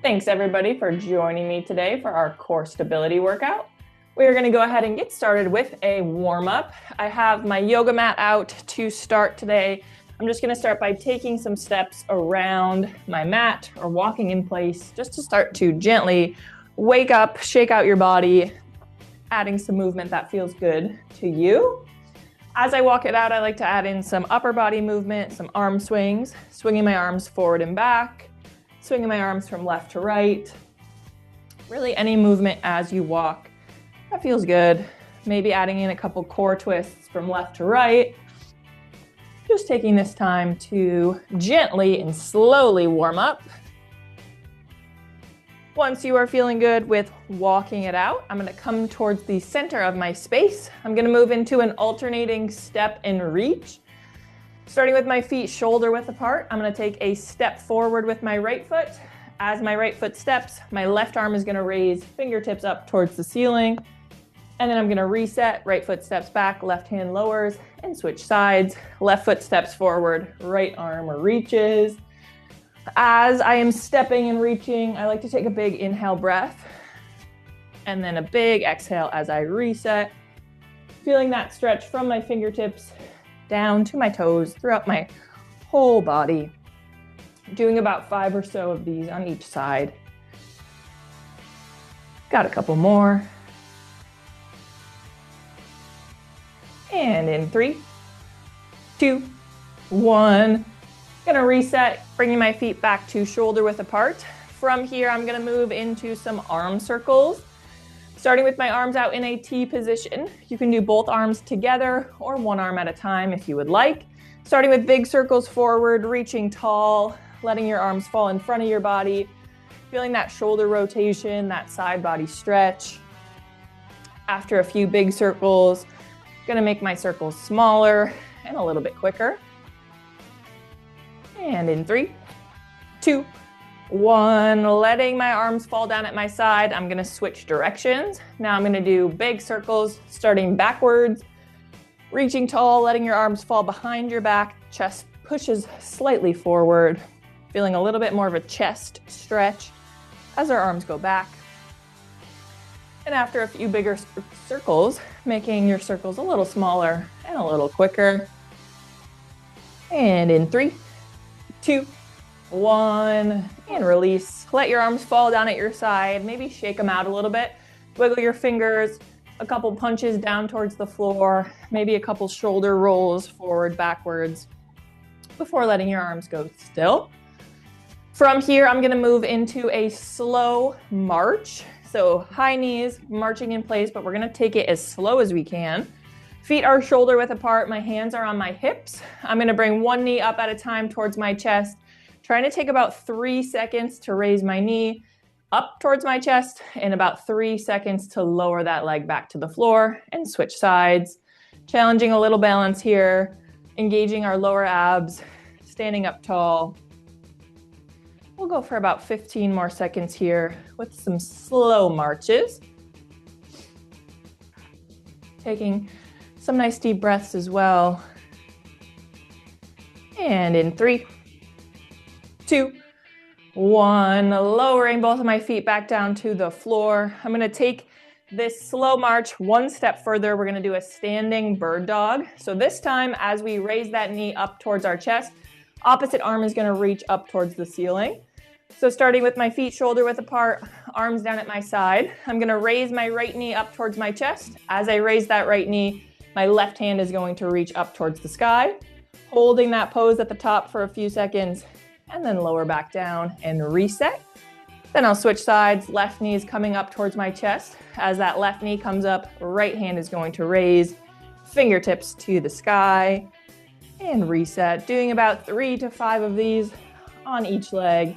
Thanks everybody for joining me today for our core stability workout. We are going to go ahead and get started with a warm-up. I have my yoga mat out to start today. I'm just going to start by taking some steps around my mat or walking in place just to start to gently wake up, shake out your body, adding some movement that feels good to you. As I walk it out, I like to add in some upper body movement, some arm swings, swinging my arms forward and back, swinging my arms from left to right. Really any movement as you walk. That feels good. Maybe adding in a couple core twists from left to right. Just taking this time to gently and slowly warm up. Once you are feeling good with walking it out, I'm going to come towards the center of my space. I'm going to move into an alternating step and reach. Starting with my feet shoulder width apart, I'm going to take a step forward with my right foot. As my right foot steps, my left arm is going to raise fingertips up towards the ceiling. And then I'm going to reset, right foot steps back, left hand lowers, and switch sides. Left foot steps forward, right arm reaches. As I am stepping and reaching, I like to take a big inhale breath and then a big exhale as I reset. Feeling that stretch from my fingertips down to my toes throughout my whole body. Doing about 5 or so of these on each side. Got a couple more. And in 3, 2, 1. Gonna reset, bringing my feet back to shoulder width apart. From here, I'm gonna move into some arm circles. Starting with my arms out in a T position. You can do both arms together or one arm at a time if you would like. Starting with big circles forward, reaching tall, letting your arms fall in front of your body, feeling that shoulder rotation, that side body stretch. After a few big circles, gonna make my circles smaller and a little bit quicker. And in 3, 2, 1, letting my arms fall down at my side. I'm gonna switch directions. Now I'm gonna do big circles, starting backwards, reaching tall, letting your arms fall behind your back, chest pushes slightly forward, feeling a little bit more of a chest stretch as our arms go back. And after a few bigger circles, making your circles a little smaller and a little quicker. And in 3, 2, 1, and release. Let your arms fall down at your side. Maybe shake them out a little bit. Wiggle your fingers, a couple punches down towards the floor, maybe a couple shoulder rolls forward, backwards, before letting your arms go still. From here, I'm gonna move into a slow march. So high knees, marching in place, but we're gonna take it as slow as we can. Feet are shoulder width apart, my hands are on my hips. I'm gonna bring one knee up at a time towards my chest, trying to take about 3 seconds to raise my knee up towards my chest and about 3 seconds to lower that leg back to the floor and switch sides. Challenging a little balance here, engaging our lower abs, standing up tall. We'll go for about 15 more seconds here with some slow marches. Taking some nice deep breaths as well. And in 3, 2, 1, lowering both of my feet back down to the floor. I'm gonna take this slow march one step further. We're gonna do a standing bird dog. So this time, as we raise that knee up towards our chest, opposite arm is gonna reach up towards the ceiling. So starting with my feet shoulder width apart, arms down at my side, I'm gonna raise my right knee up towards my chest. As I raise that right knee, my left hand is going to reach up towards the sky, holding that pose at the top for a few seconds, and then lower back down and reset. Then I'll switch sides, left knee is coming up towards my chest. As that left knee comes up, right hand is going to raise, fingertips to the sky, and reset. Doing about 3 to 5 of these on each leg.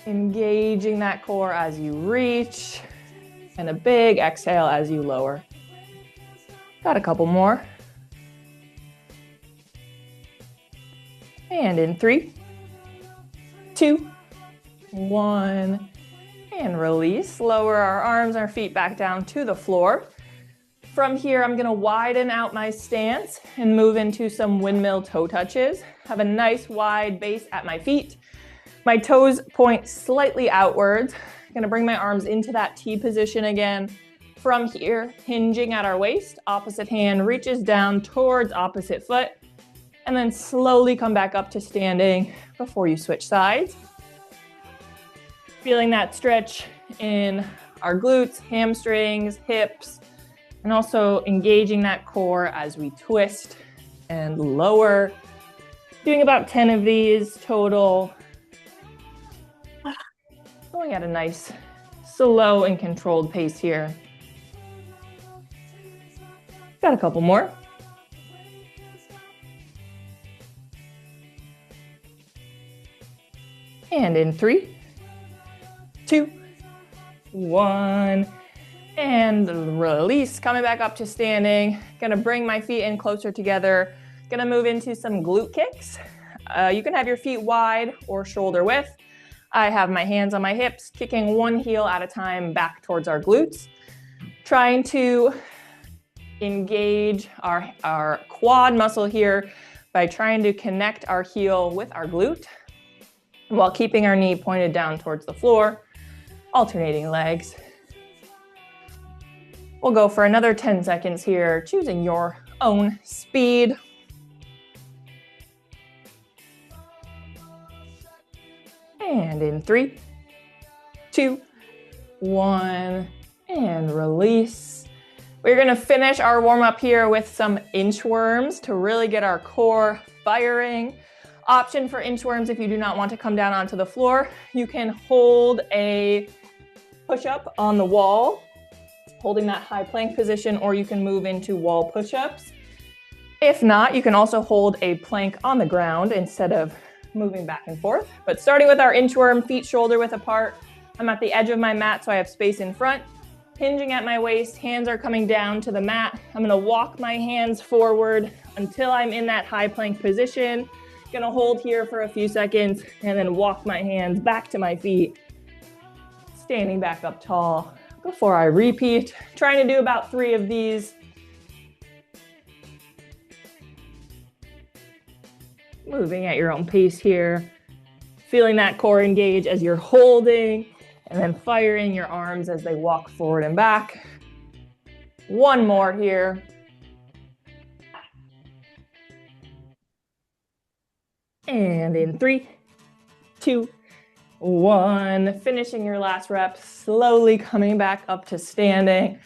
Engaging that core as you reach, and a big exhale as you lower. Got a couple more. And in 3, 2, 1, and release. Lower our arms, our feet back down to the floor. From here, I'm gonna widen out my stance and move into some windmill toe touches. Have a nice wide base at my feet. My toes point slightly outwards. I'm gonna bring my arms into that T position again. From here, hinging at our waist, opposite hand reaches down towards opposite foot, and then slowly come back up to standing before you switch sides. Feeling that stretch in our glutes, hamstrings, hips, and also engaging that core as we twist and lower. Doing about 10 of these total. Going at a nice, slow and controlled pace here. Got a couple more. And in 3, 2, 1. And release, coming back up to standing. Gonna bring my feet in closer together. Gonna move into some glute kicks. You can have your feet wide or shoulder width. I have my hands on my hips, kicking one heel at a time back towards our glutes. Trying to engage our quad muscle here by trying to connect our heel with our glute while keeping our knee pointed down towards the floor, alternating legs. We'll go for another 10 seconds here, choosing your own speed. And in 3, 2, 1, and release. We're gonna finish our warm up here with some inchworms to really get our core firing. Option for inchworms if you do not want to come down onto the floor. You can hold a push-up on the wall, holding that high plank position, or you can move into wall push-ups. If not, you can also hold a plank on the ground instead of moving back and forth. But starting with our inchworm, feet shoulder width apart. I'm at the edge of my mat, so I have space in front. Hinging at my waist, hands are coming down to the mat. I'm gonna walk my hands forward until I'm in that high plank position. Gonna hold here for a few seconds and then walk my hands back to my feet. Standing back up tall. Before I repeat, trying to do about 3 of these. Moving at your own pace here. Feeling that core engage as you're holding and then firing your arms as they walk forward and back. One more here. And in 3, 2, 1, finishing your last rep, slowly coming back up to standing.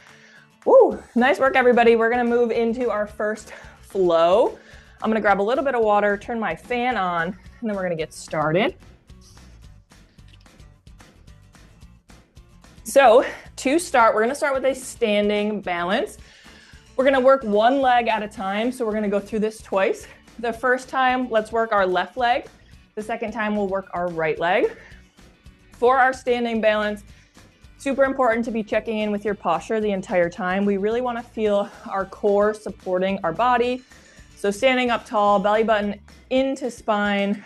Woo, nice work, everybody. We're gonna move into our first flow. I'm gonna grab a little bit of water, turn my fan on, and then we're gonna get started. So to start, we're gonna start with a standing balance. We're gonna work one leg at a time, so we're gonna go through this twice. The first time, let's work our left leg. The second time, we'll work our right leg. For our standing balance, super important to be checking in with your posture the entire time. We really wanna feel our core supporting our body. So standing up tall, belly button into spine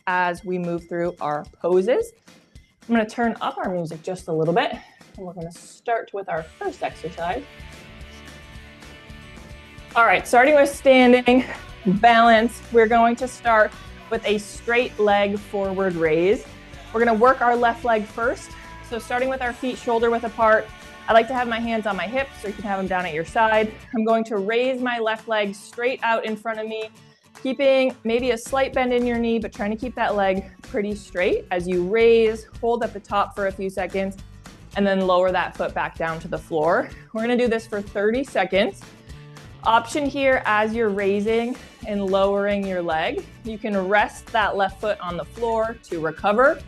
as we move through our poses. I'm gonna turn up our music just a little bit, and we're gonna start with our first exercise. All right, starting with standing balance, we're going to start with a straight leg forward raise. We're gonna work our left leg first. So starting with our feet shoulder width apart, I like to have my hands on my hips, or you can have them down at your side. I'm going to raise my left leg straight out in front of me, keeping maybe a slight bend in your knee, but trying to keep that leg pretty straight. As you raise, hold at the top for a few seconds, and then lower that foot back down to the floor. We're gonna do this for 30 seconds. Option here, as you're raising and lowering your leg, you can rest that left foot on the floor to recover,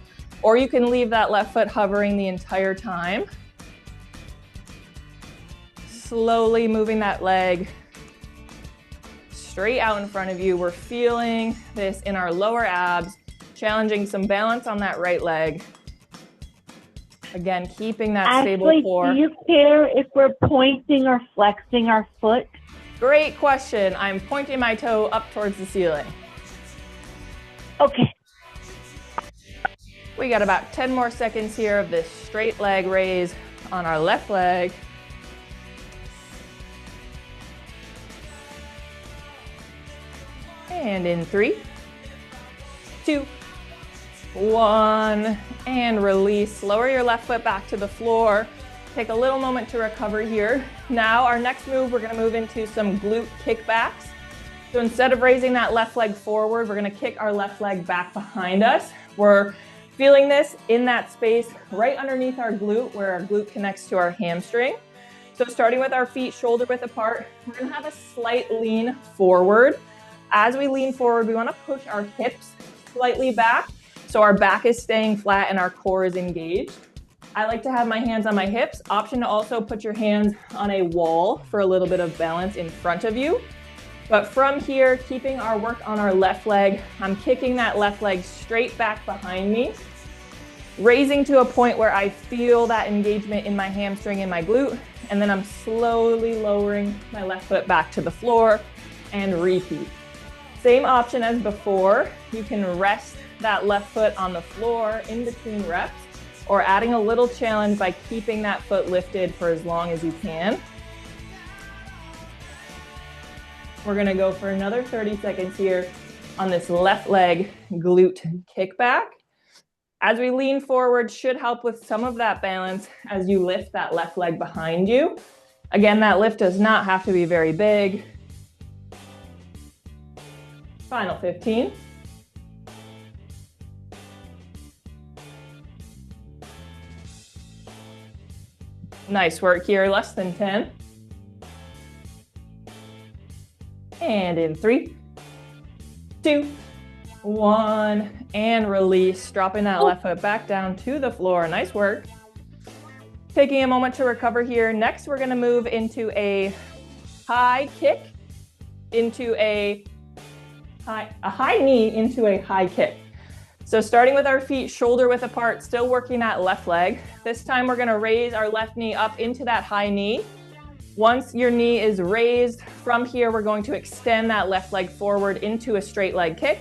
or you can leave that left foot hovering the entire time. Slowly moving that leg straight out in front of you. We're feeling this in our lower abs, challenging some balance on that right leg. Again, keeping that stable core. Do you care if we're pointing or flexing our foot? Great question. I'm pointing my toe up towards the ceiling. Okay. We got about 10 more seconds here of this straight leg raise on our left leg. And in 3, 2, 1, and release. Lower your left foot back to the floor. Take a little moment to recover here. Now our next move, we're gonna move into some glute kickbacks. So instead of raising that left leg forward, we're gonna kick our left leg back behind us. We're feeling this in that space right underneath our glute where our glute connects to our hamstring. So starting with our feet shoulder width apart, we're gonna have a slight lean forward. As we lean forward, we wanna push our hips slightly back so our back is staying flat and our core is engaged. I like to have my hands on my hips. Option to also put your hands on a wall for a little bit of balance in front of you. But from here, keeping our work on our left leg, I'm kicking that left leg straight back behind me, raising to a point where I feel that engagement in my hamstring and my glute, and then I'm slowly lowering my left foot back to the floor and repeat. Same option as before. You can rest that left foot on the floor in between reps, or adding a little challenge by keeping that foot lifted for as long as you can. We're gonna go for another 30 seconds here on this left leg glute kickback. As we lean forward, should help with some of that balance as you lift that left leg behind you. Again, that lift does not have to be very big. Final 15. Nice work here, less than 10. And in 3, 2, 1, and release. Dropping that left foot back down to the floor. Nice work. Taking a moment to recover here. Next, we're gonna move into a high kick, into a high knee into a high kick. So starting with our feet shoulder width apart, still working that left leg. This time we're gonna raise our left knee up into that high knee. Once your knee is raised, from here we're going to extend that left leg forward into a straight leg kick.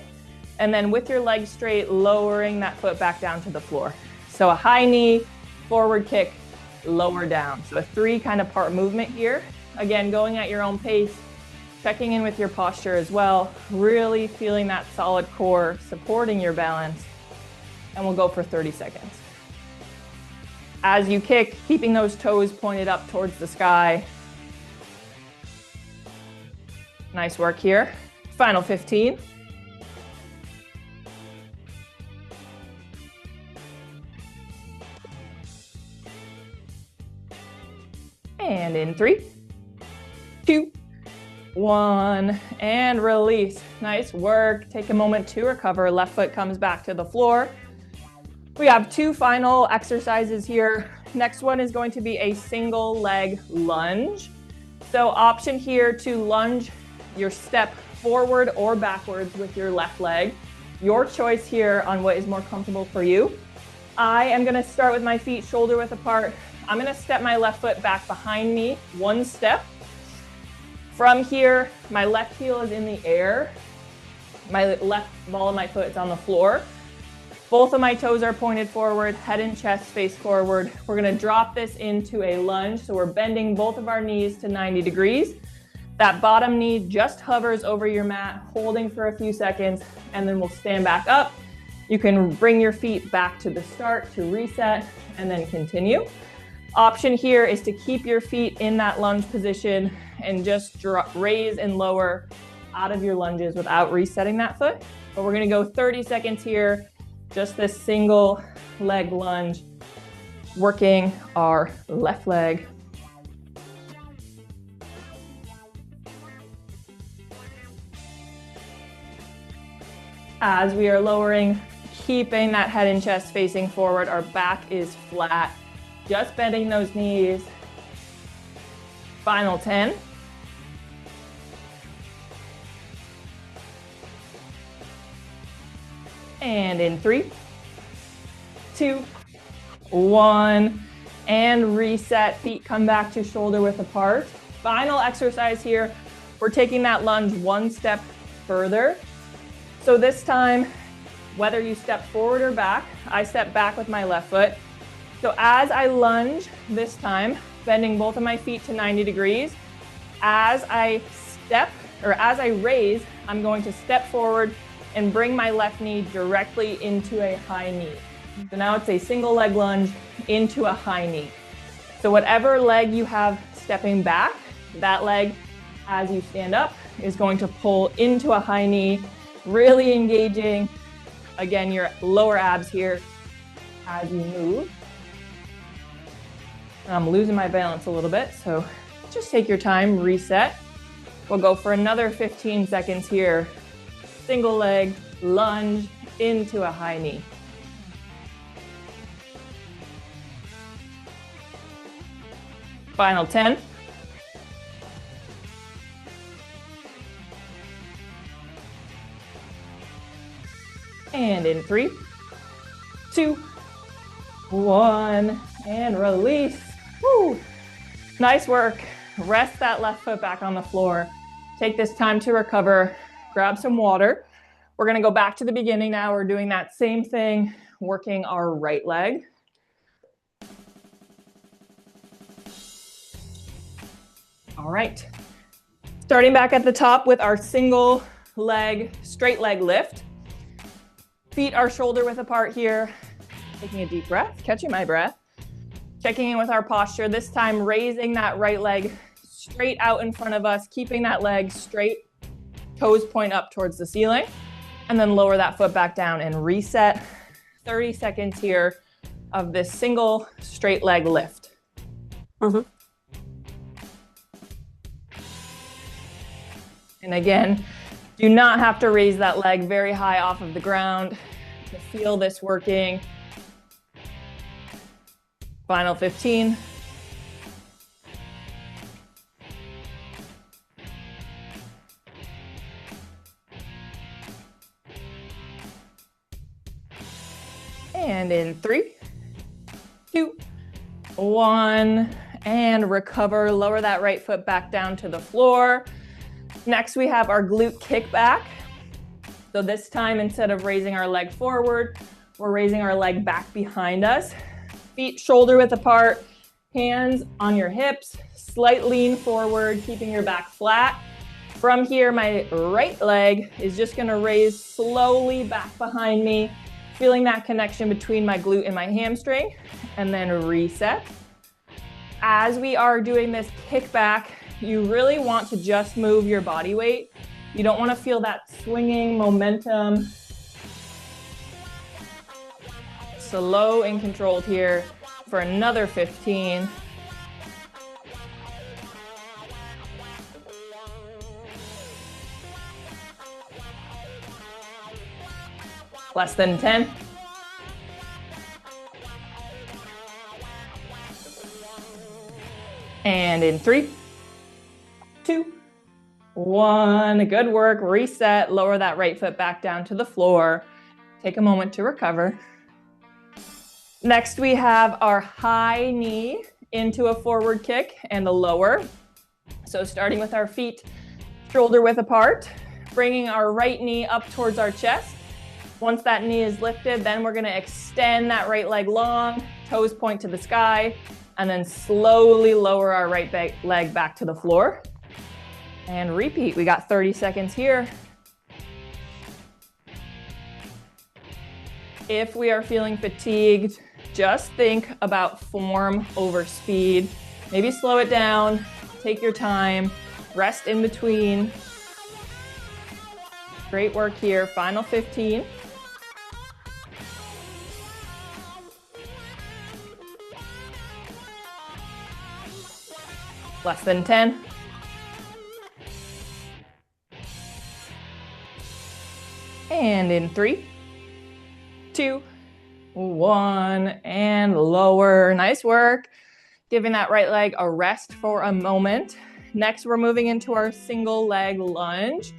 And then with your leg straight, lowering that foot back down to the floor. So a high knee, forward kick, lower down. So a 3 kind of part movement here. Again, going at your own pace, checking in with your posture as well, really feeling that solid core, supporting your balance. And we'll go for 30 seconds. As you kick, keeping those toes pointed up towards the sky. Nice work here. Final 15. And in 3, 2, 1, and release. Nice work. Take a moment to recover. Left foot comes back to the floor. We have 2 final exercises here. Next one is going to be a single leg lunge. So option here to lunge your step forward or backwards with your left leg. Your choice here on what is more comfortable for you. I am gonna start with my feet shoulder width apart. I'm gonna step my left foot back behind me, 1 step. From here, my left heel is in the air. My left ball of my foot is on the floor. Both of my toes are pointed forward, head and chest face forward. We're gonna drop this into a lunge. So we're bending both of our knees to 90 degrees. That bottom knee just hovers over your mat, holding for a few seconds, and then we'll stand back up. You can bring your feet back to the start to reset and then continue. Option here is to keep your feet in that lunge position and just raise and lower out of your lunges without resetting that foot. But we're gonna go 30 seconds here, just this single leg lunge, working our left leg. As we are lowering, keeping that head and chest facing forward, our back is flat, just bending those knees. Final 10. And in 3, 2, 1, and reset. Feet come back to shoulder width apart. Final exercise here. We're taking that lunge 1 step further. So this time, whether you step forward or back, I step back with my left foot. So as I lunge this time, bending both of my feet to 90 degrees, as I step, or as I raise, I'm going to step forward and bring my left knee directly into a high knee. So now it's a single leg lunge into a high knee. So whatever leg you have stepping back, that leg, as you stand up, is going to pull into a high knee, really engaging, again, your lower abs here as you move. I'm losing my balance a little bit, so just take your time, reset. We'll go for another 15 seconds here. Single leg lunge into a high knee. Final 10. And in 3, 2, 1, and release. Woo. Nice work. Rest that left foot back on the floor. Take this time to recover. Grab some water. We're gonna go back to the beginning now. We're doing that same thing, working our right leg. All right. Starting back at the top with our single leg, straight leg lift. Feet are shoulder width apart here. Taking a deep breath, catching my breath. Checking in with our posture, this time raising that right leg straight out in front of us, keeping that leg straight, toes point up towards the ceiling, and then lower that foot back down and reset. 30 seconds here of this single straight leg lift. And again, do not have to raise that leg very high off of the ground to feel this working. Final 15. And in 3, 2, 1, and recover. Lower that right foot back down to the floor. Next, we have our glute kickback. So this time, instead of raising our leg forward, we're raising our leg back behind us. Feet shoulder width apart, hands on your hips, slight lean forward, keeping your back flat. From here, my right leg is just gonna raise slowly back behind me, feeling that connection between my glute and my hamstring, and then reset. As we are doing this kickback, you really want to just move your body weight. You don't want to feel that swinging momentum. Slow and controlled here for another 15. Less than 10. And in 3, 2, 1. Good work. Reset. Lower that right foot back down to the floor. Take a moment to recover. Next, we have our high knee into a forward kick and a lower. So starting with our feet shoulder width apart, bringing our right knee up towards our chest. Once that knee is lifted, then we're going to extend that right leg long, toes point to the sky, and then slowly lower our right leg back to the floor. And repeat. We got 30 seconds here. If we are feeling fatigued, just think about form over speed. Maybe slow it down, take your time, rest in between. Great work here. Final 15. Less than 10. And in 3, 2, 1, and lower. Nice work. Giving that right leg a rest for a moment. Next, we're moving into our single leg lunge.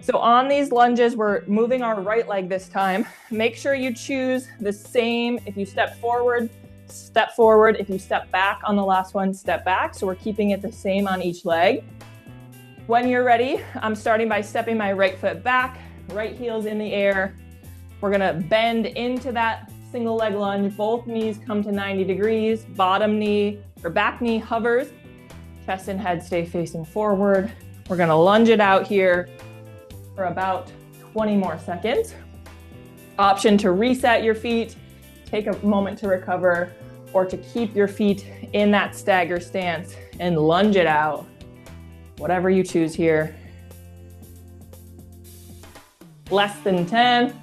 So on these lunges, we're moving our right leg this time. Make sure you choose the same. If you step forward, step forward. If you step back on the last one, step back. So we're keeping it the same on each leg. When you're ready, I'm starting by stepping my right foot back, right heel's in the air. We're gonna bend into that single leg lunge. Both knees come to 90 degrees. Bottom knee or back knee hovers. Chest and head stay facing forward. We're gonna lunge it out here. for about 20 more seconds. Option to reset your feet, take a moment to recover, or to keep your feet in that stagger stance and lunge it out. Whatever you choose here. Less than 10.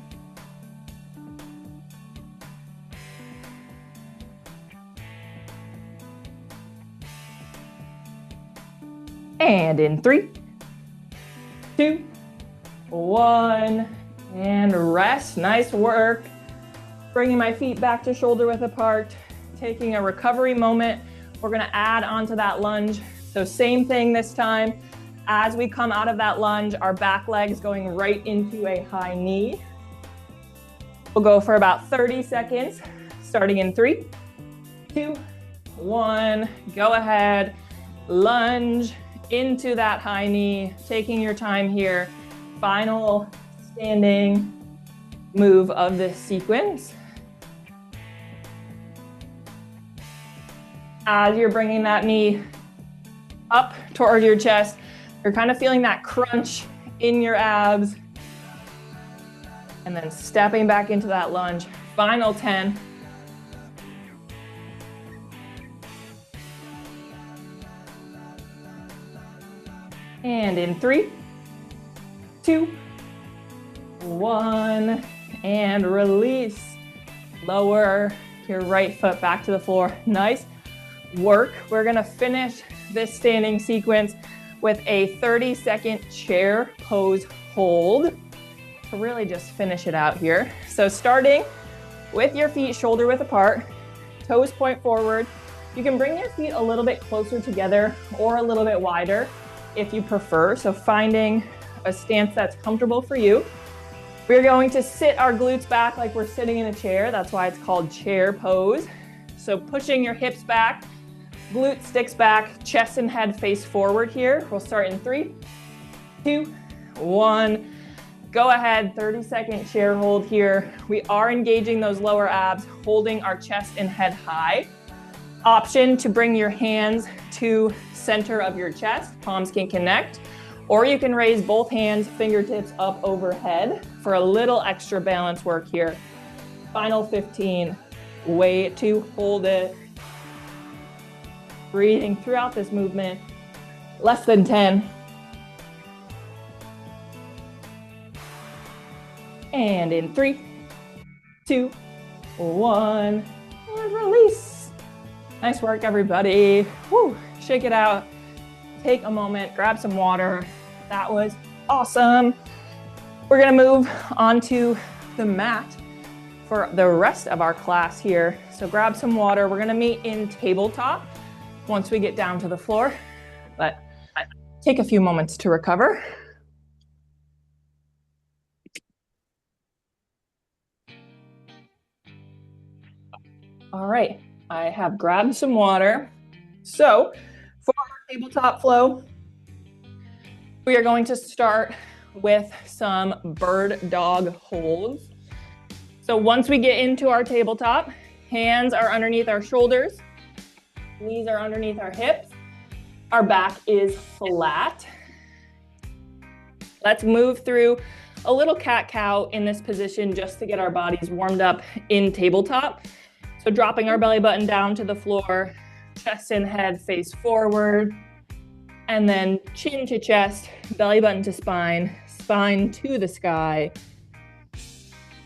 And in 3, 2, 1, and rest. Nice work. Bringing my feet back to shoulder width apart, taking a recovery moment. We're gonna add onto that lunge. So same thing this time. As we come out of that lunge, our back leg's going right into a high knee. We'll go for about 30 seconds, starting in 3, 2, 1. Go ahead, lunge into that high knee, taking your time here. Final standing move of this sequence. As you're bringing that knee up toward your chest, you're kind of feeling that crunch in your abs. And then stepping back into that lunge. Final 10. And in 3, 2, 1, and release. Lower your right foot back to the floor. Nice work. We're gonna finish this standing sequence with a 30-second chair pose hold to really just finish it out here. So starting with your feet shoulder width apart, toes point forward. You can bring your feet a little bit closer together or a little bit wider if you prefer. So finding a stance that's comfortable for you. We're going to sit our glutes back like we're sitting in a chair. That's why it's called chair pose. So pushing your hips back, glute sticks back, chest and head face forward here. We'll start in 3, 2, 1. Go ahead, 30-second chair hold here. We are engaging those lower abs, holding our chest and head high. Option to bring your hands to center of your chest, palms can connect, or you can raise both hands, fingertips up overhead for a little extra balance work here. Final 15, way to hold it. Breathing throughout this movement, less than 10. And in 3, 2, 1, and release. Nice work, everybody. Woo. Shake it out. Take a moment, grab some water. That was awesome. We're gonna move onto the mat for the rest of our class here. So grab some water. We're gonna meet in tabletop once we get down to the floor, but take a few moments to recover. All right, I have grabbed some water. So for our tabletop flow, we are going to start with some bird dog holds. So once we get into our tabletop, hands are underneath our shoulders, knees are underneath our hips, our back is flat. Let's move through a little cat-cow in this position just to get our bodies warmed up in tabletop. So dropping our belly button down to the floor, chest and head face forward, and then chin to chest, belly button to spine, spine to the sky.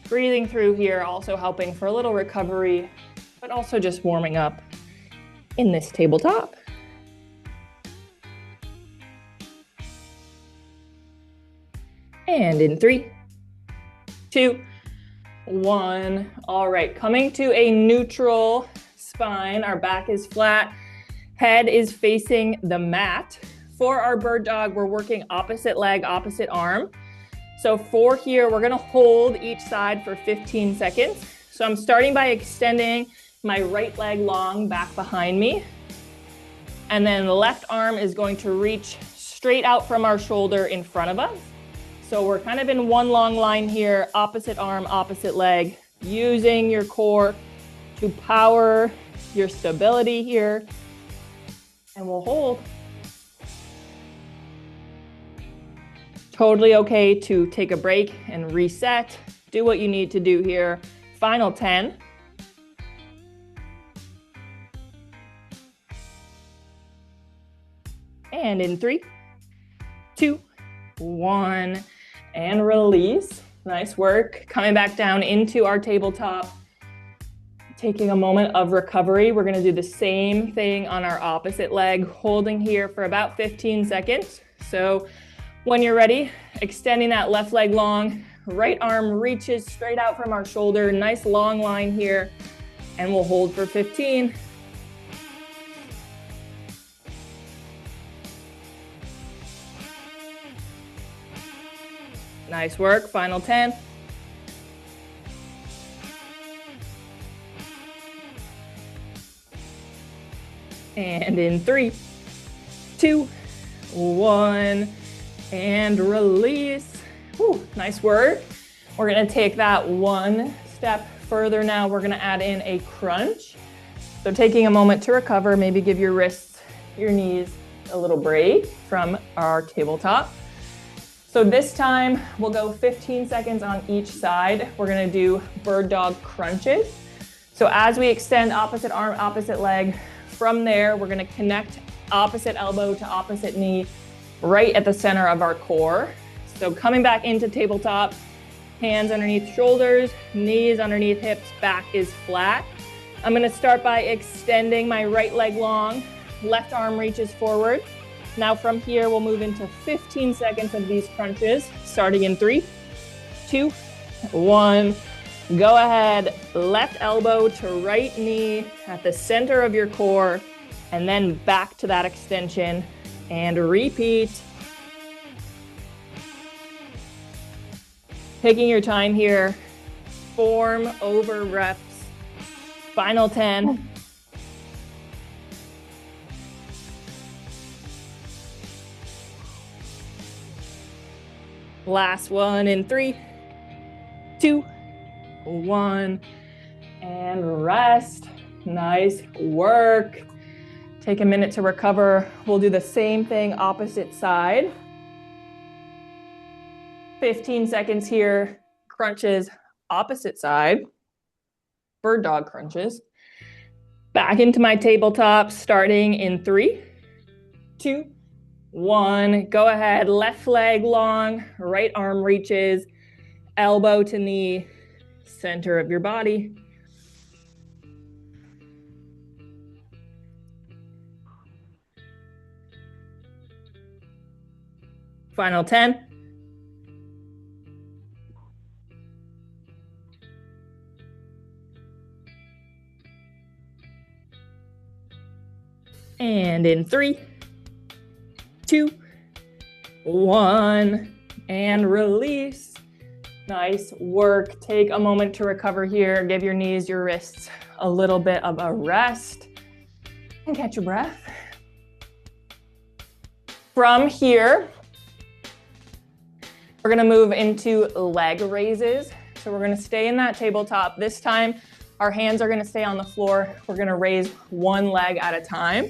Breathing through here, also helping for a little recovery, but also just warming up in this tabletop. And in 3, 2, 1. All right, coming to a neutral spine. Our back is flat, head is facing the mat. For our bird dog, we're working opposite leg, opposite arm. So for here, we're gonna hold each side for 15 seconds. So I'm starting by extending my right leg long back behind me. And then the left arm is going to reach straight out from our shoulder in front of us. So we're kind of in one long line here, opposite arm, opposite leg, using your core to power your stability here. And we'll hold. Totally okay to take a break and reset. Do what you need to do here. Final 10. And in 3, 2, 1, and release. Nice work. Coming back down into our tabletop. Taking a moment of recovery. We're gonna do the same thing on our opposite leg, holding here for about 15 seconds. So when you're ready, extending that left leg long, right arm reaches straight out from our shoulder. Nice long line here, and we'll hold for 15. Nice work, final 10. And in 3, 2, 1, and release. Whew, nice work. We're gonna take that one step further now. We're gonna add in a crunch. So taking a moment to recover, maybe give your wrists, your knees a little break from our tabletop. So this time we'll go 15 seconds on each side. We're gonna do bird dog crunches. So as we extend opposite arm, opposite leg, from there, we're gonna connect opposite elbow to opposite knee right at the center of our core. So coming back into tabletop, hands underneath shoulders, knees underneath hips, back is flat. I'm gonna start by extending my right leg long, left arm reaches forward. Now from here, we'll move into 15 seconds of these crunches, starting in 3, 2, 1. Go ahead, left elbow to right knee at the center of your core, and then back to that extension, and repeat. Taking your time here, form over reps. Final 10. Last one in 3, 2, 1, and rest. Nice work. Take a minute to recover. We'll do the same thing opposite side. 15 seconds here, crunches opposite side. Bird dog crunches. Back into my tabletop, starting in 3, 2, 1. Go ahead, left leg long, right arm reaches, elbow to knee, center of your body. Final 10. And in 3, 2, 1, and release. Nice work. Take a moment to recover here. Give your knees, your wrists a little bit of a rest. And catch your breath. From here, we're gonna move into leg raises. So we're gonna stay in that tabletop. This time, our hands are gonna stay on the floor. We're gonna raise one leg at a time.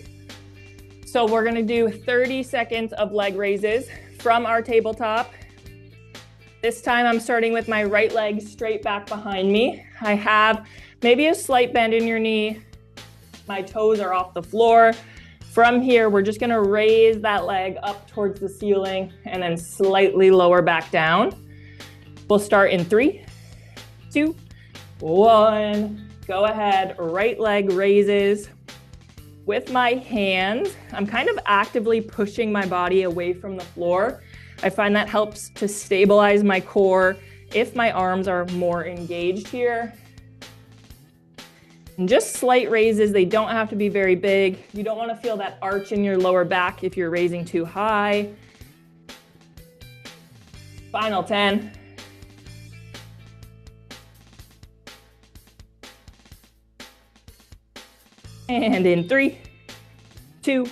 So we're gonna do 30 seconds of leg raises from our tabletop. This time I'm starting with my right leg straight back behind me. I have maybe a slight bend in your knee. My toes are off the floor. From here, we're just gonna raise that leg up towards the ceiling and then slightly lower back down. We'll start in 3, 2, 1. Go ahead, right leg raises. With my hands, I'm kind of actively pushing my body away from the floor. I find that helps to stabilize my core if my arms are more engaged here. And just slight raises, they don't have to be very big. You don't want to feel that arch in your lower back if you're raising too high. Final 10. And in 3, 2,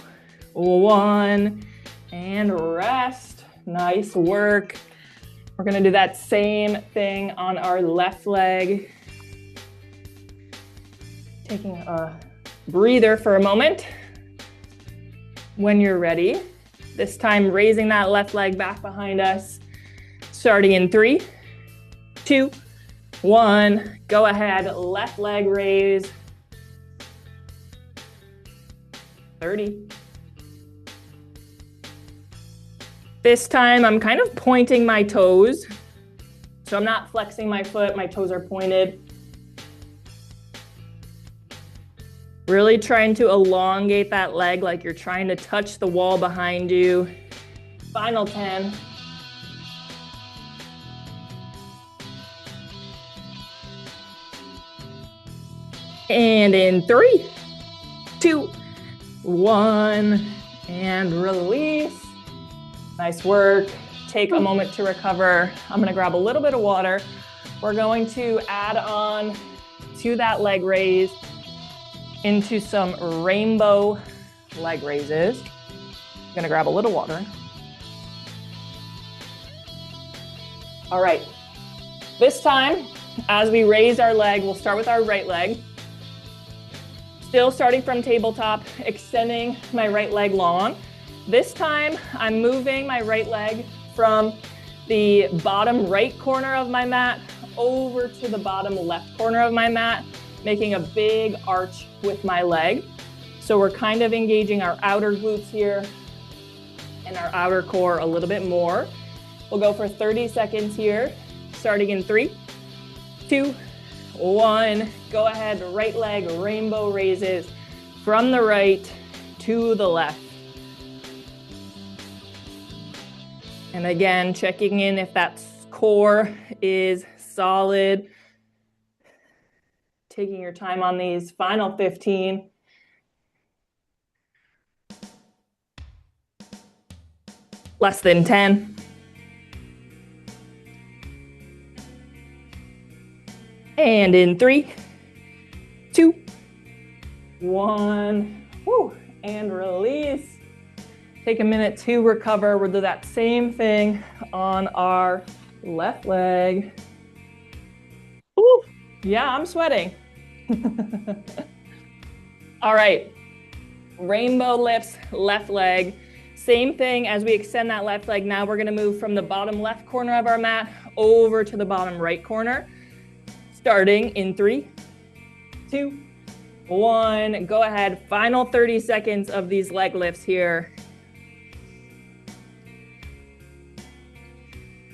1, and rest. Nice work. We're gonna do that same thing on our left leg. Taking a breather for a moment. When you're ready, this time raising that left leg back behind us, Starting in 3, 2, 1. Go ahead, left leg raise. 30. This time I'm kind of pointing my toes. So I'm not flexing my foot, my toes are pointed. Really trying to elongate that leg like you're trying to touch the wall behind you. Final 10. And in 3, 2, 1, and release. Nice work. Take a moment to recover. I'm gonna grab a little bit of water. We're going to add on to that leg raise into some rainbow leg raises. I'm gonna grab a little water. All right, this time, as we raise our leg, we'll start with our right leg. Still starting from tabletop, extending my right leg long. This time, I'm moving my right leg from the bottom right corner of my mat over to the bottom left corner of my mat, making a big arch with my leg. So we're kind of engaging our outer glutes here and our outer core a little bit more. We'll go for 30 seconds here, starting in 3, 2, 1. Go ahead, right leg, rainbow raises from the right to the left. And again, checking in if that core is solid. Taking your time on these final 15. Less than 10. And in 3, 2, 1. Woo, and release. Take a minute to recover. We'll do that same thing on our left leg. Ooh, yeah, I'm sweating. All right, rainbow lifts, left leg. Same thing as we extend that left leg. Now we're gonna move from the bottom left corner of our mat over to the bottom right corner. Starting in 3, 2, 1. Go ahead, final 30 seconds of these leg lifts here.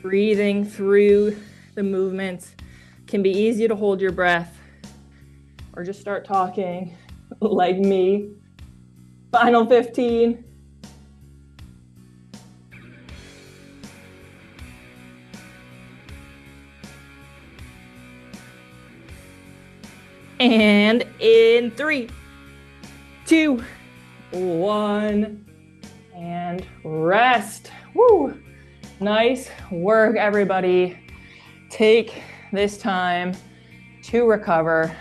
Breathing through the movements. Can be easy to hold your breath or just start talking like me. Final 15. And in 3, 2, 1, and rest. Woo! Nice work, everybody. Take this time to recover.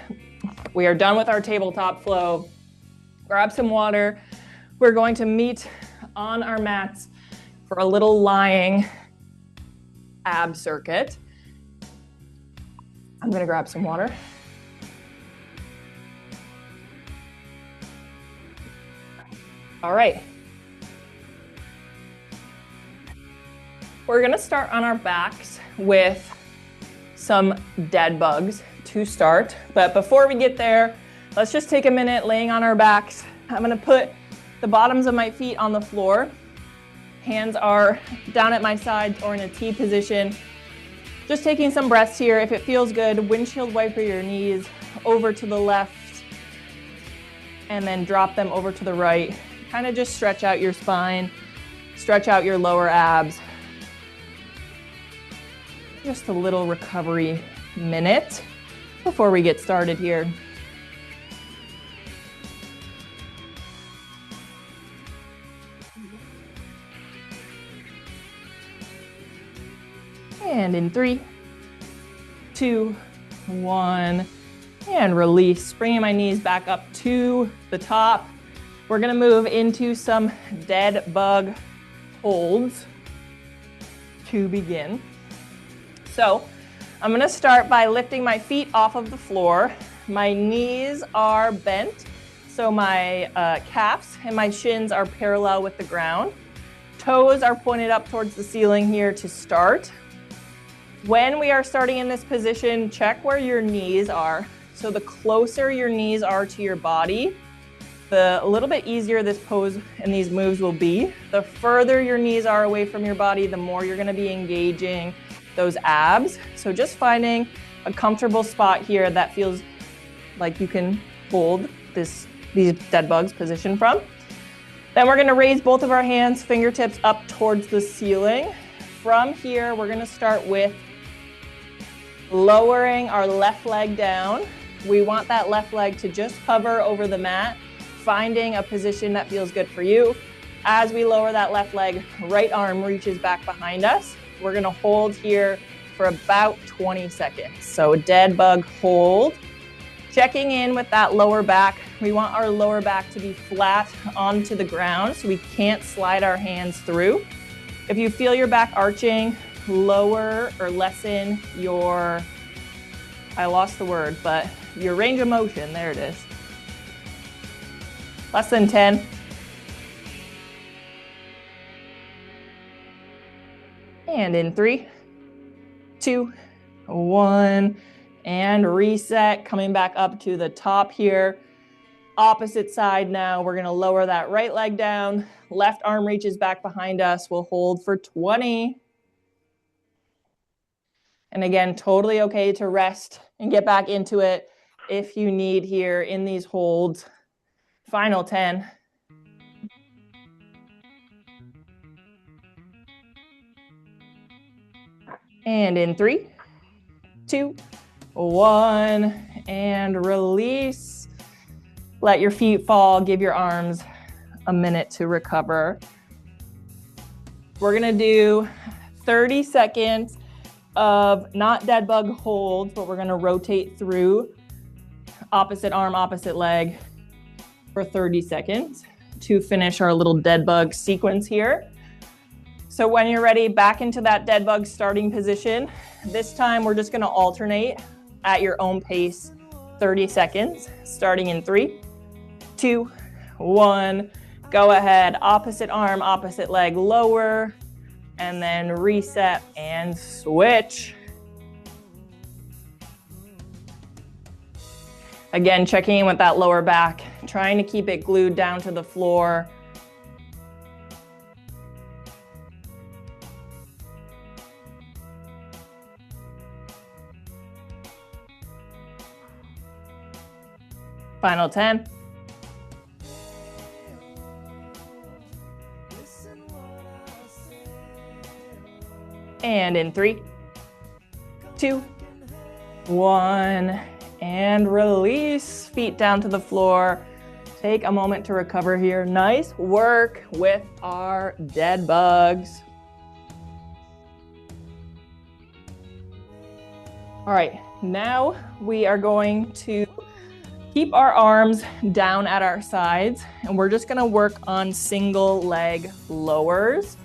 We are done with our tabletop flow. Grab some water. We're going to meet on our mats for a little lying ab circuit. I'm gonna grab some water. All right. We're gonna start on our backs with some dead bugs to start. But before we get there, let's just take a minute laying on our backs. I'm gonna put the bottoms of my feet on the floor. Hands are down at my sides or in a T position. Just taking some breaths here. If it feels good, windshield wiper your knees over to the left and then drop them over to the right. Kind of just stretch out your spine, stretch out your lower abs. Just a little recovery minute before we get started here. And in 3, 2, 1, and release. Bringing my knees back up to the top. We're gonna move into some dead bug holds to begin. So I'm gonna start by lifting my feet off of the floor. My knees are bent, so my calves and my shins are parallel with the ground. Toes are pointed up towards the ceiling here to start. When we are starting in this position, check where your knees are. So the closer your knees are to your body, the a little bit easier this pose and these moves will be. The further your knees are away from your body, the more you're gonna be engaging those abs. So just finding a comfortable spot here that feels like you can hold these dead bugs position from. Then we're gonna raise both of our hands, fingertips up towards the ceiling. From here, we're gonna start with lowering our left leg down. We want that left leg to just hover over the mat, finding a position that feels good for you. As we lower that left leg, right arm reaches back behind us. We're gonna hold here for about 20 seconds. So dead bug hold. Checking in with that lower back. We want our lower back to be flat onto the ground so we can't slide our hands through. If you feel your back arching, lower or lessen your, I lost the word, but your range of motion, there it is. Less than 10. And in 3, 2, 1, and reset, coming back up to the top here. Opposite side now, we're gonna lower that right leg down. Left arm reaches back behind us. We'll hold for 20. And again, totally okay to rest and get back into it if you need here in these holds. Final 10. And in 3, 2, 1, and release. Let your feet fall, give your arms a minute to recover. We're gonna do 30 seconds of not dead bug holds, but we're gonna rotate through opposite arm, opposite leg for 30 seconds to finish our little dead bug sequence here. So when you're ready, back into that dead bug starting position. This time we're just gonna alternate at your own pace, 30 seconds, starting in 3, 2, 1. Go ahead, opposite arm, opposite leg, lower, and then reset and switch. Again, checking in with that lower back, trying to keep it glued down to the floor. Final 10. And in 3, 2, 1, and release. Feet down to the floor. Take a moment to recover here. Nice work with our dead bugs. All right, now we are going to keep our arms down at our sides, and we're just gonna work on single leg lowers.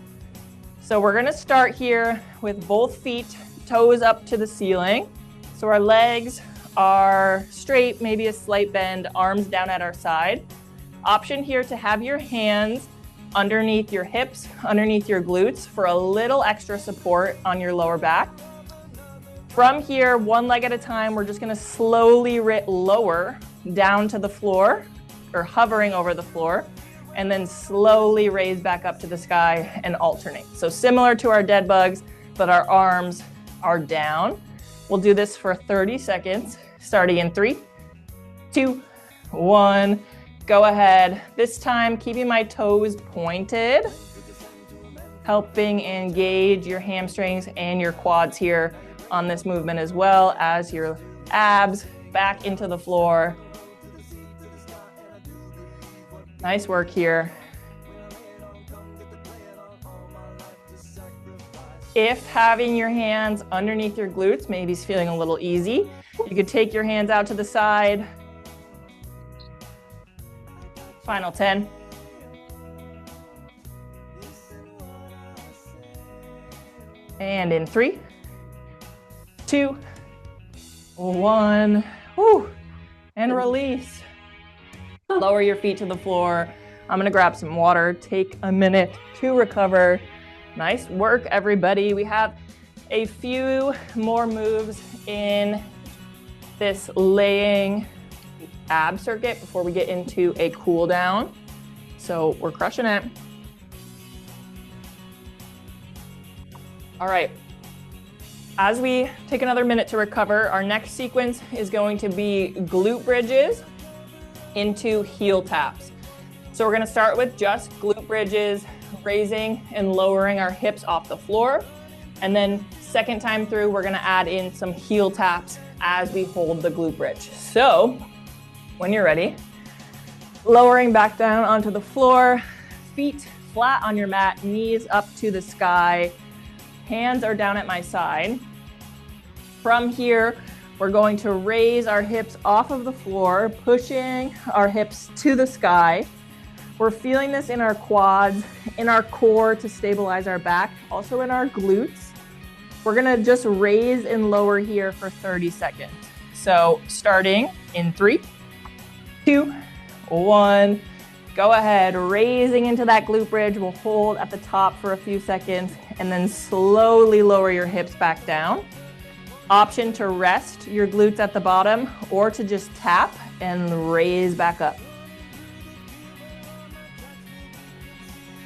So we're gonna start here with both feet, toes up to the ceiling. So our legs are straight, maybe a slight bend, arms down at our side. Option here to have your hands underneath your hips, underneath your glutes for a little extra support on your lower back. From here, one leg at a time, we're just gonna slowly lower down to the floor, or hovering over the floor, and then slowly raise back up to the sky and alternate. So similar to our dead bugs, but our arms are down. We'll do this for 30 seconds, starting in 3, 2, 1. Go ahead. This time, keeping my toes pointed, helping engage your hamstrings and your quads here on this movement, as well as your abs back into the floor. Nice work here. If having your hands underneath your glutes maybe is feeling a little easy, you could take your hands out to the side. Final 10. And in 3, 2, 1. Woo. And release. Lower your feet to the floor. I'm gonna grab some water, take a minute to recover. Nice work, everybody. We have a few more moves in this laying ab circuit before we get into a cool down. So we're crushing it. All right. As we take another minute to recover, our next sequence is going to be glute bridges into heel taps. So we're going to start with just glute bridges, raising and lowering our hips off the floor. And then second time through, we're going to add in some heel taps as we hold the glute bridge. So when you're ready, lowering back down onto the floor, feet flat on your mat, knees up to the sky, hands are down at my side. From here, we're going to raise our hips off of the floor, pushing our hips to the sky. We're feeling this in our quads, in our core to stabilize our back, also in our glutes. We're gonna just raise and lower here for 30 seconds. So starting in 3, 2, 1. Go ahead, raising into that glute bridge. We'll hold at the top for a few seconds and then slowly lower your hips back down. Option to rest your glutes at the bottom or to just tap and raise back up.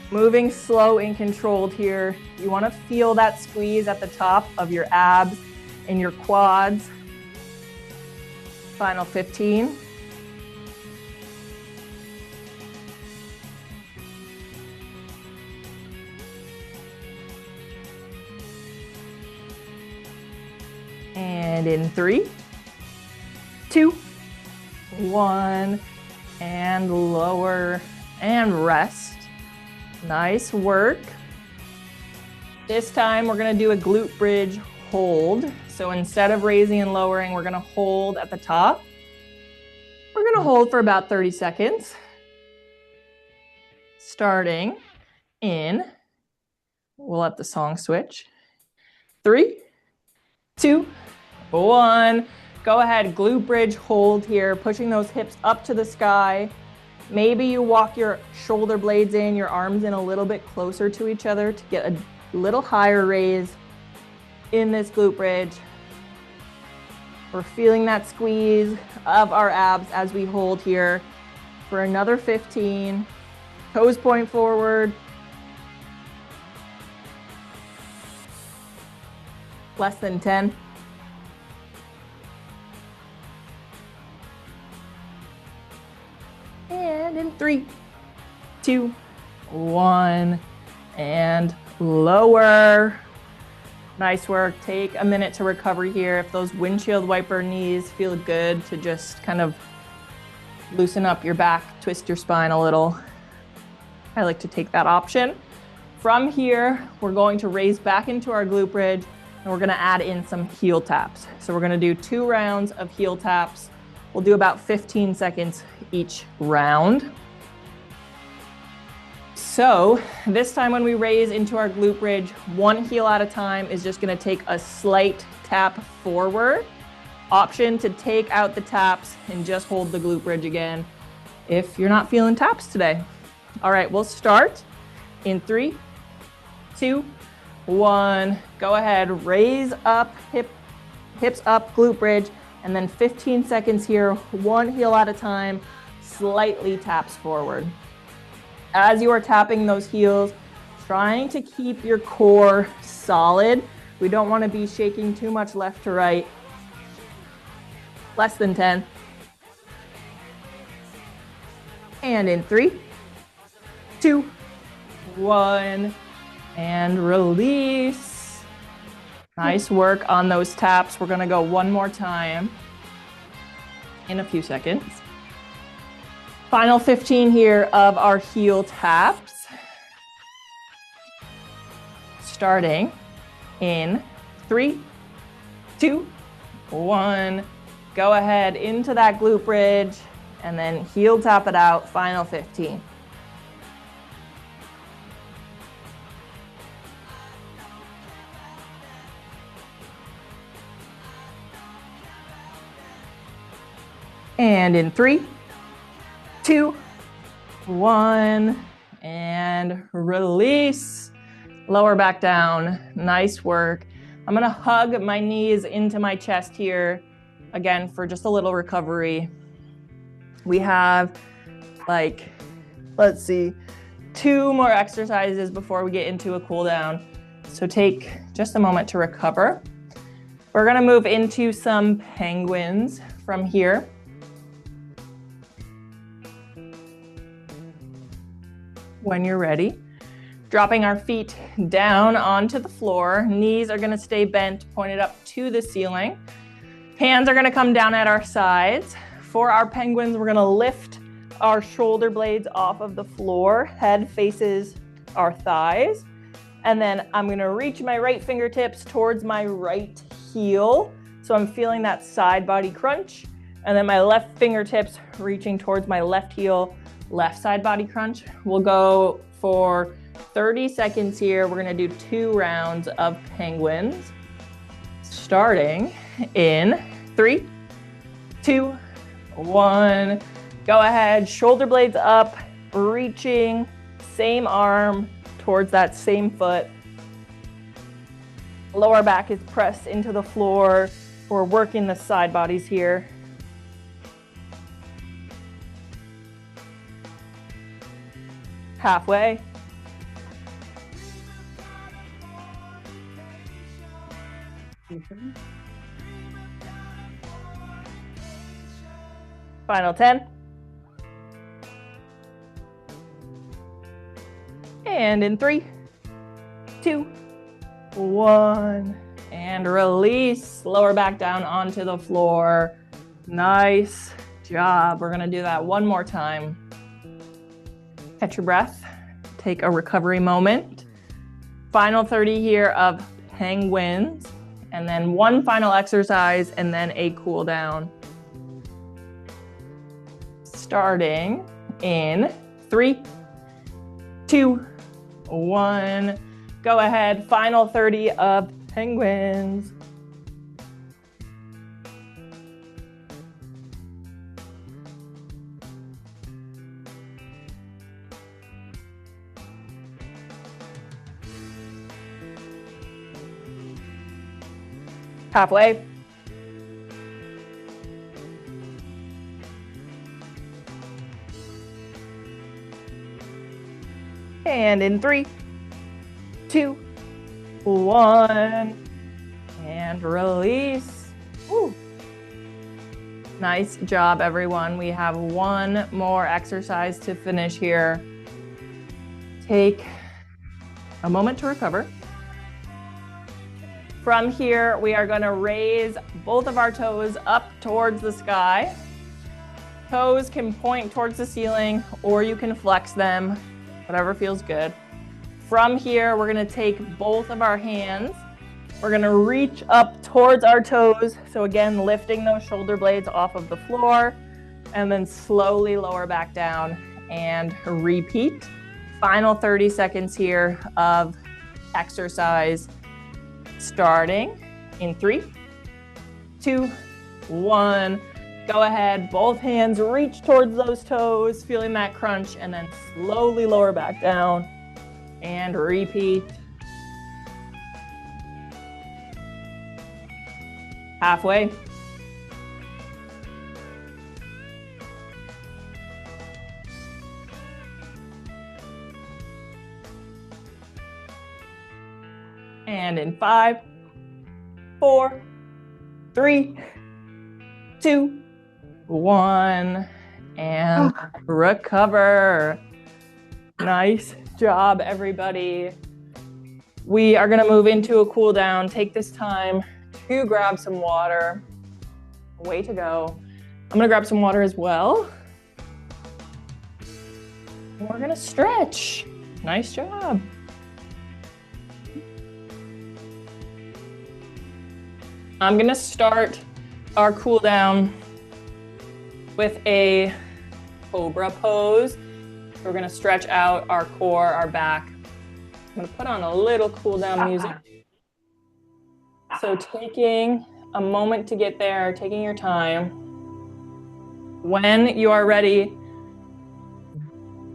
Moving slow and controlled here. You want to feel that squeeze at the top of your abs and your quads. Final 15. And in 3, 2, 1, and lower and rest. Nice work. This time we're going to do a glute bridge hold. So instead of raising and lowering, we're going to hold at the top. We're going to hold for about 30 seconds. Starting in, we'll let the song switch. 3, 2, 1. Go ahead, glute bridge hold here, pushing those hips up to the sky. Maybe you walk your shoulder blades in, your arms in a little bit closer to each other to get a little higher raise in this glute bridge. We're feeling that squeeze of our abs as we hold here for another 15. Toes point forward. Less than 10. And in 3, 2, 1, and lower. Nice work. Take a minute to recover here. If those windshield wiper knees feel good, to just kind of loosen up your back, twist your spine a little. I like to take that option. From here, we're going to raise back into our glute bridge, and we're going to add in some heel taps. So we're going to do 2 rounds of heel taps. We'll do about 15 seconds each round. So this time when we raise into our glute bridge, 1 heel at a time is just going to take a slight tap forward. Option to take out the taps and just hold the glute bridge again if you're not feeling taps today. All right, we'll start in 3, 2, 1. Go ahead, raise up, hips up, glute bridge. And then 15 seconds here, 1 heel at a time, slightly taps forward. As you are tapping those heels, trying to keep your core solid. We don't want to be shaking too much left to right. Less than 10. And in 3, 2, 1, and release. Nice work on those taps. We're going to go one more time in a few seconds. Final 15 here of our heel taps. Starting in 3, 2, 1. Go ahead into that glute bridge and then heel tap it out. Final 15. And in 3, 2, 1, and release. Lower back down. Nice work. I'm gonna hug my knees into my chest here, again, for just a little recovery. We have like, let's see, 2 more exercises before we get into a cool down. So take just a moment to recover. We're gonna move into some penguins from here. When you're ready, dropping our feet down onto the floor. Knees are gonna stay bent, pointed up to the ceiling. Hands are gonna come down at our sides. For our penguins, we're gonna lift our shoulder blades off of the floor. Head faces our thighs. And then I'm gonna reach my right fingertips towards my right heel. So I'm feeling that side body crunch. And then my left fingertips reaching towards my left heel, left side body crunch. We'll go for 30 seconds here. We're gonna do 2 rounds of penguins. Starting in 3, 2, 1. Go ahead, shoulder blades up, reaching, same arm towards that same foot. Lower back is pressed into the floor. We're working the side bodies here. Halfway. Final 10. And in 3, 2, 1. And release. Lower back down onto the floor. Nice job. We're gonna do that one more time. Catch your breath. Take a recovery moment. Final 30 here of penguins. And then one final exercise and then a cool down. Starting in 3, 2, 1. Go ahead, final 30 of penguins. Halfway. And in 3, 2, 1. And release. Woo. Nice job, everyone. We have one more exercise to finish here. Take a moment to recover. From here, we are going to raise both of our toes up towards the sky. Toes can point towards the ceiling, or you can flex them, whatever feels good. From here, we're going to take both of our hands. We're going to reach up towards our toes. So again, lifting those shoulder blades off of the floor, and then slowly lower back down and repeat. Final 30 seconds here of exercise. Starting in 3, 2, 1. Go ahead, both hands reach towards those toes, feeling that crunch, and then slowly lower back down and repeat. Halfway. And in 5, 4, 3, 2, 1, and recover. Nice job, everybody. We are gonna move into a cool down. Take this time to grab some water. Way to go. I'm gonna grab some water as well. We're gonna stretch. Nice job. I'm gonna start our cool down with a cobra pose. We're gonna stretch out our core, our back. I'm gonna put on a little cool down music. So taking a moment to get there, taking your time. When you are ready,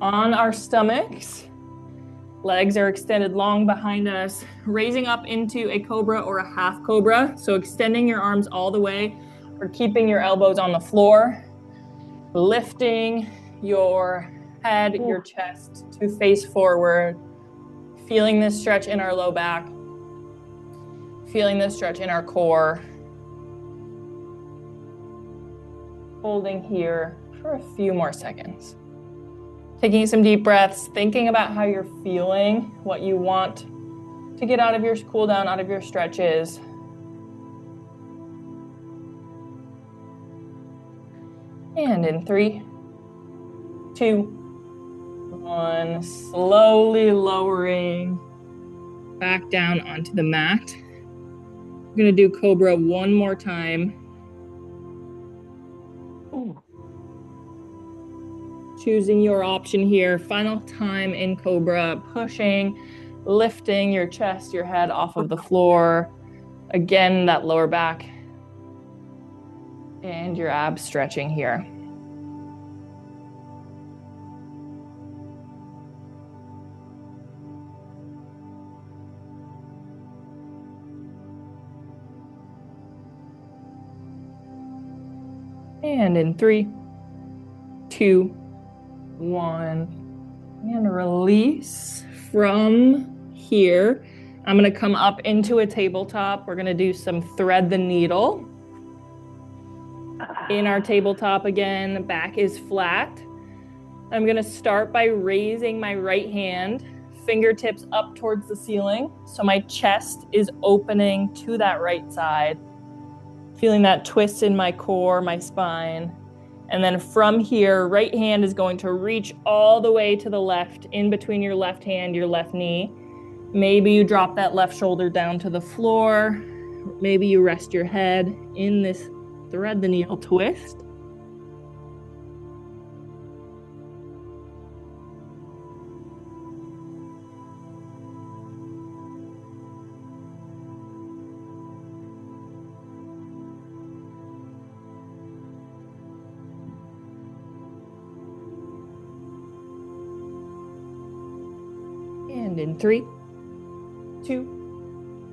on our stomachs, Legs are extended long behind us, raising up into a cobra or a half cobra. So extending your arms all the way or keeping your elbows on the floor, lifting your head, your chest to face forward, feeling this stretch in our low back, feeling this stretch in our core. Holding here for a few more seconds. Taking some deep breaths, thinking about how you're feeling, what you want to get out of your cool down, out of your stretches. And in 3, 2, 1, slowly lowering back down onto the mat. I'm gonna do Cobra one more time. Choosing your option here. Final time in Cobra, pushing, lifting your chest, your head off of the floor. Again, that lower back and your abs stretching here. And in 3, 2, 1, and release from here. I'm gonna come up into a tabletop. We're gonna do some thread the needle. In our tabletop again, back is flat. I'm gonna start by raising my right hand, fingertips up towards the ceiling. So my chest is opening to that right side. Feeling that twist in my core, my spine. And then from here, right hand is going to reach all the way to the left, in between your left hand, your left knee. Maybe you drop that left shoulder down to the floor. Maybe you rest your head in this thread the needle twist. And in 3, 2,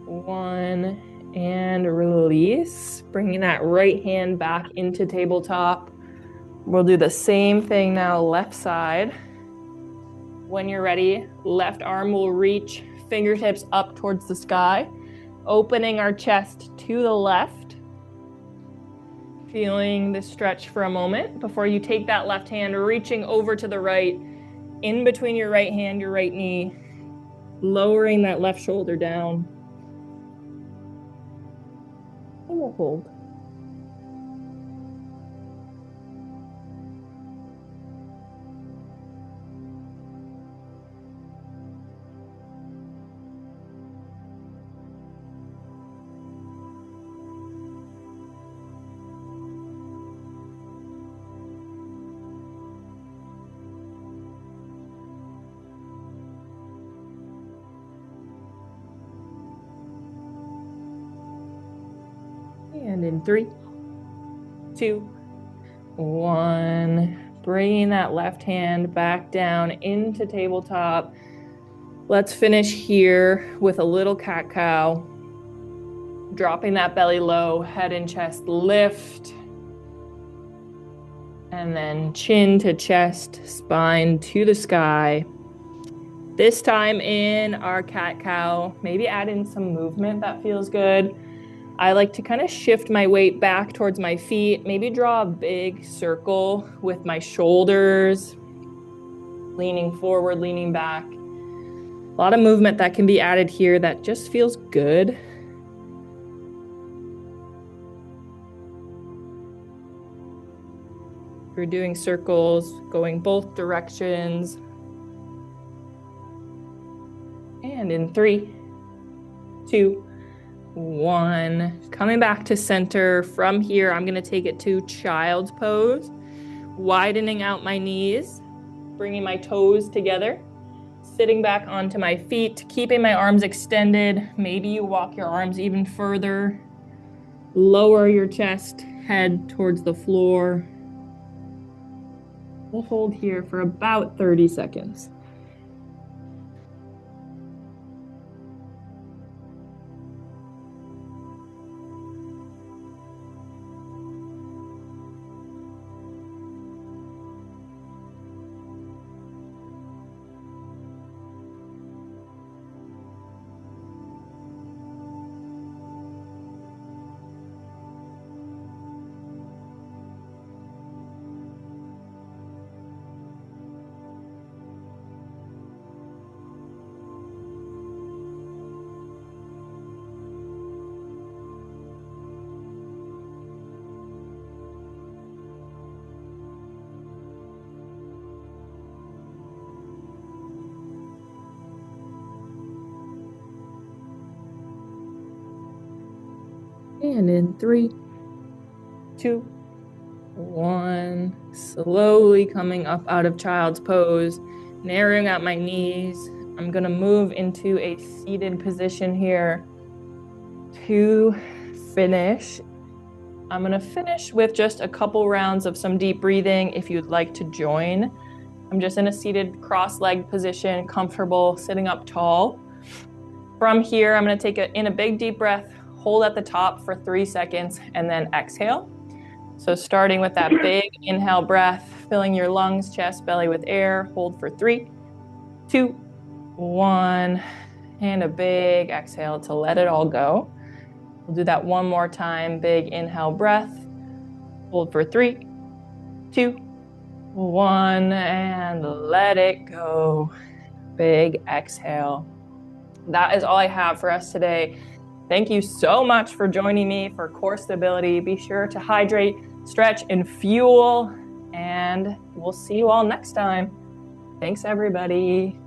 1, and release. Bringing that right hand back into tabletop. We'll do the same thing now, left side. When you're ready, left arm will reach, fingertips up towards the sky, opening our chest to the left. Feeling the stretch for a moment before you take that left hand, reaching over to the right, in between your right hand, your right knee, lowering that left shoulder down. And we'll hold. And in 3, 2, 1, bringing that left hand back down into tabletop. Let's finish here with a little cat-cow. Dropping that belly low, head and chest lift. And then chin to chest, spine to the sky. This time in our cat-cow, maybe add in some movement that feels good. I like to kind of shift my weight back towards my feet, maybe draw a big circle with my shoulders, leaning forward, leaning back. A lot of movement that can be added here that just feels good. If you're doing circles, going both directions. And in 3, 2, 1, coming back to center. From here, I'm gonna take it to child's pose, widening out my knees, bringing my toes together, sitting back onto my feet, keeping my arms extended. Maybe you walk your arms even further, lower your chest, head towards the floor. We'll hold here for about 30 seconds. And in 3, 2, 1. Slowly coming up out of child's pose, narrowing out my knees. I'm gonna move into a seated position here to finish. I'm gonna finish with just a couple rounds of some deep breathing if you'd like to join. I'm just in a seated cross-legged position, comfortable, sitting up tall. From here, I'm gonna take in a big deep breath, hold at the top for 3 seconds, and then exhale. So starting with that big inhale breath, filling your lungs, chest, belly with air, hold for 3, 2, 1, and a big exhale to let it all go. We'll do that one more time. Big inhale breath, hold for 3, 2, 1, and let it go. Big exhale. That is all I have for us today. Thank you so much for joining me for core stability. Be sure to hydrate, stretch, and fuel, and we'll see you all next time. Thanks, everybody.